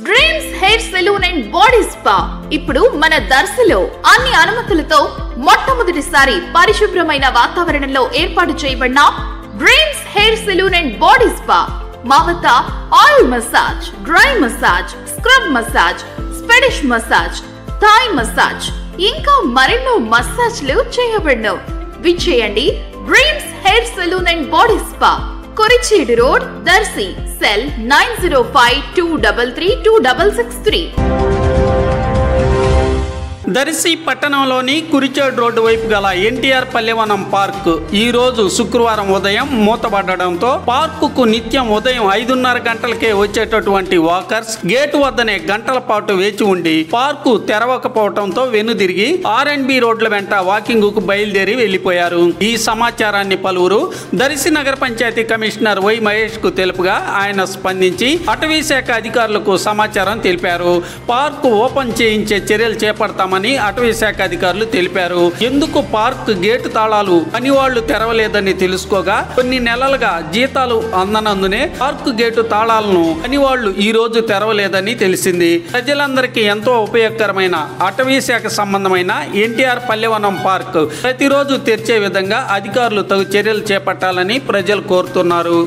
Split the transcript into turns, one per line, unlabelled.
Dreams hair salon and body spa ఇప్పుడు మన దర్శిలో అన్ని అనుమతులతో మొట్టమొదటిసారి పరిశుభ్రమైన వాతావరణంలో ఏర్పాటు చేయబడిన dreams hair salon and body spa మా వద్ద oil massage, dry massage, scrub massage, Swedish massage, Thai massage ఇంకా మరెన్నో మసాజ్లు చేయబడను. విచ్చేయండి dreams hair salon and body spa, Korichedu road, Darsi. Cell 9052332663.
Darsi పట్టణంలోని కురిచేడు రోడ్డు వైపు గల ఎన్టీఆర్ పల్లెవనం పార్క్ ఈ రోజు శుక్రవారం ఉదయం మూతపడడంతో పార్కుకు నిత్యం ఉదయం 5:30 గంటలకే వచ్చేటటువంటి వాకర్స్ గేటు వద్దనే గంటల పాటు వేచి ఉండి పార్కు తెరవకపోవడంతో వెనుదిరిగి R&B రోడ్ల వెంట వాకింగ్ కు బయలుదేరి వెళ్లిపోయారు. ఈ సమాచారాన్ని పలువురు దర్శి నగర పంచాయతీ కమిషనర్ వై మహేష్ కు తెలుపుగా ఆయన స్పందించి అటవీ శాఖ అధికారులకు సమాచారం తెలిపారు. పార్కు ఓపెన్ చేయించే చర్యలు చేపడతామని అటవీ శాఖ అధికారులు తెలిపారు. ఎందుకు పార్క్ గేటు తాళాలు పనివాళ్లు తెరవలేదని తెలుసుకోగా కొన్ని నెలలుగా జీతాలు అందనందునే పార్క్ గేటు తాళాలను పనివాళ్లు ఈ రోజు తెరవలేదని తెలిసింది. ప్రజలందరికీ ఎంతో ఉపయోగకరమైన అటవీ శాఖ సంబంధమైన ఎన్టీఆర్ పల్లెవనం పార్క్ ప్రతిరోజు తెరిచే విధంగా అధికారులు తగు చర్యలు చేపట్టాలని ప్రజలు కోరుతున్నారు.